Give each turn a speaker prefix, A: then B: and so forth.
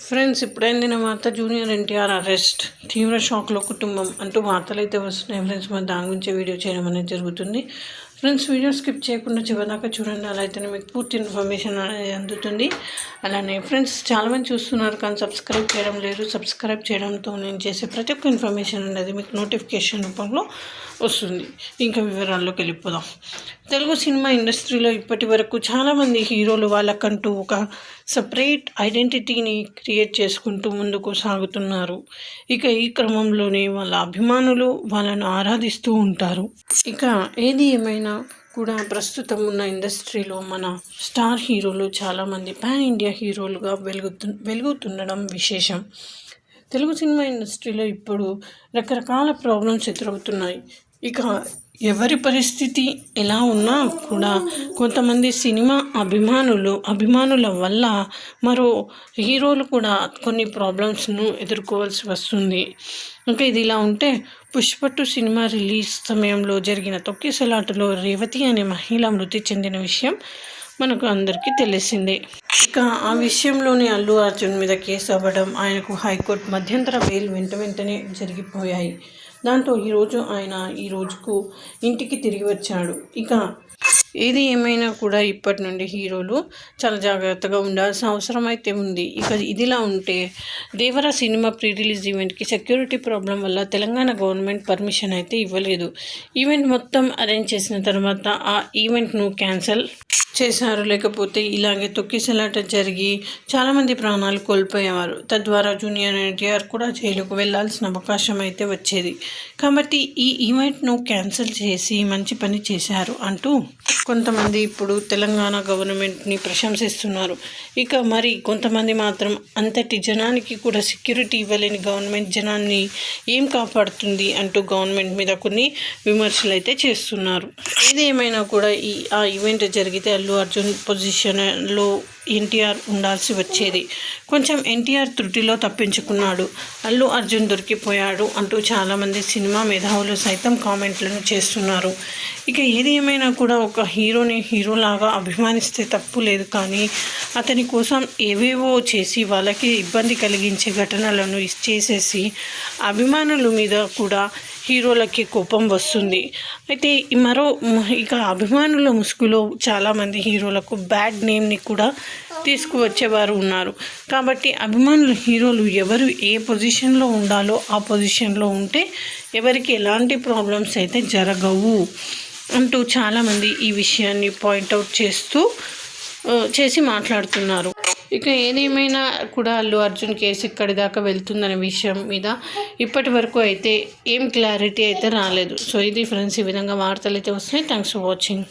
A: Friends, ఇప్పుడైందిన వార్త junior NTR arrest, తీవ్ర షాక్లో కుటుంబం అంటూ వార్తలు అయితే వస్తున్నాయి ఫ్రెండ్స్. మరి దాని గురించి వీడియో చేయడం అనేది జరుగుతుంది ఫ్రెండ్స్. వీడియో స్కిప్ చేయకుండా చివరిదాకా చూడండి, అలా అయితేనే మీకు పూర్తి ఇన్ఫర్మేషన్ అనేది అందుతుంది. అలానే ఫ్రెండ్స్, చాలామంది చూస్తున్నారు కానీ సబ్స్క్రైబ్ చేయడం లేదు. సబ్స్క్రైబ్ చేయడంతో నేను చేసే ప్రతి ఒక్క ఇన్ఫర్మేషన్ అనేది మీకు నోటిఫికేషన్ రూపంలో వస్తుంది. ఇంకా వివరాల్లోకి వెళ్ళిపోదాం. తెలుగు సినిమా ఇండస్ట్రీలో ఇప్పటి వరకు చాలామంది హీరోలు వాళ్ళకంటూ ఒక సపరేట్ ఐడెంటిటీని క్రియేట్ చేసుకుంటూ ముందుకు సాగుతున్నారు. ఇక ఈ క్రమంలోనే వాళ్ళ అభిమానులు వాళ్ళను ఆరాధిస్తూ ఉంటారు. ఇక ఏది ఏమైనా కూడా ప్రస్తుతం ఉన్న ఇండస్ట్రీలో మన స్టార్ హీరోలు చాలామంది పాన్ ఇండియా హీరోలుగా వెలుగుతుండడం విశేషం. తెలుగు సినిమా ఇండస్ట్రీలో ఇప్పుడు రకరకాల ప్రాబ్లమ్స్ ఎదురవుతున్నాయి. ఇక ఎవరి పరిస్థితి ఎలా ఉన్నా కూడా కొంతమంది సినిమా అభిమానుల వల్ల మరో హీరోలు కూడా కొన్ని ప్రాబ్లమ్స్ను ఎదుర్కోవాల్సి వస్తుంది. ఇంకా ఇది ఇలా ఉంటే పుష్ప2 సినిమా రిలీజ్ సమయంలో జరిగిన తొక్కిసలాటలో రేవతి అనే మహిళ మృతి చెందిన విషయం మనకు అందరికీ తెలిసిందే. ఇక ఆ విషయంలోనే అల్లు అర్జున్ మీద కేసు అవ్వడం, ఆయనకు హైకోర్టు మధ్యంతర బెయిల్ వెంటనే జరిగిపోయాయి. దాంతో ఈరోజు ఆయన ఈ రోజుకు ఇంటికి తిరిగి వచ్చాడు. ఇక ఏది ఏమైనా కూడా ఇప్పటి నుండి హీరోలు చాలా జాగ్రత్తగా ఉండాల్సిన అవసరం అయితే ఉంది. ఇక ఇదిలా ఉంటే దేవర సినిమా ప్రీ రిలీజ్ ఈవెంట్కి సెక్యూరిటీ ప్రాబ్లం వల్ల తెలంగాణ గవర్నమెంట్ పర్మిషన్ అయితే ఇవ్వలేదు. ఈవెంట్ మొత్తం అరేంజ్ చేసిన తర్వాత ఆ ఈవెంట్ను క్యాన్సిల్ చేశారు. లేకపోతే ఇలాగే తొక్కిసలాట జరిగి చాలామంది ప్రాణాలు కోల్పోయేవారు. తద్వారా జూనియర్ ఎన్టీఆర్ కూడా జైలుకు వెళ్లాల్సిన అవకాశం అయితే వచ్చేది. కాబట్టి ఈ ఈవెంట్ను క్యాన్సిల్ చేసి మంచి పని చేశారు అంటూ కొంతమంది ఇప్పుడు తెలంగాణ గవర్నమెంట్ని ప్రశంసిస్తున్నారు. ఇక మరి కొంతమంది మాత్రం అంతటి జనానికి కూడా సెక్యూరిటీ ఇవ్వలేని గవర్నమెంట్ జనాన్ని ఏం కాపాడుతుంది అంటూ గవర్నమెంట్ మీద కొన్ని విమర్శలు అయితే చేస్తున్నారు. ఏది ఏమైనా కూడా ఆ ఈవెంట్ జరిగితే అల్లు అర్జున్ పొజిషన్లో ఎన్టీఆర్ ఉండాల్సి వచ్చేది. కొంచెం ఎన్టీఆర్ త్రుటిలో తప్పించుకున్నాడు, అల్లు అర్జున్ దొరికిపోయాడు అంటూ చాలామంది సినిమా మేధావులు సైతం కామెంట్లను చేస్తున్నారు. ఇక ఏది ఏమైనా కూడా ఒక హీరోని హీరోలాగా అభిమానిస్తే తప్పు లేదు, కానీ అతని కోసం ఏవేవో చేసి వాళ్ళకి ఇబ్బంది కలిగించే ఘటనలను చేసేసి అభిమానుల మీద కూడా హీరోలకి కోపం వస్తుంది. అయితే ఇక అభిమానుల ముసుగులో చాలామంది హీరోలకు బ్యాడ్ నేమ్ని కూడా తీసుకువచ్చేవారు ఉన్నారు. కాబట్టి హీరోలు ఎవరు ఏ పొజిషన్లో ఉండాలో ఆ పొజిషన్లో ఉంటే ఎవరికి ఎలాంటి ప్రాబ్లమ్స్ అయితే జరగవు అంటూ చాలామంది ఈ విషయాన్ని పాయింట్అవుట్ చేసి మాట్లాడుతున్నారు. ఇక ఏదేమైనా కూడా అల్లు అర్జున్ కేసు ఇక్కడి దాకా వెళ్తుందనే విషయం మీద ఇప్పటి వరకు అయితే ఏం క్లారిటీ అయితే రాలేదు. సో ఇది ఫ్రెండ్స్, ఈ విధంగా వార్తలు అయితే వస్తున్నాయి. Thanks for watching.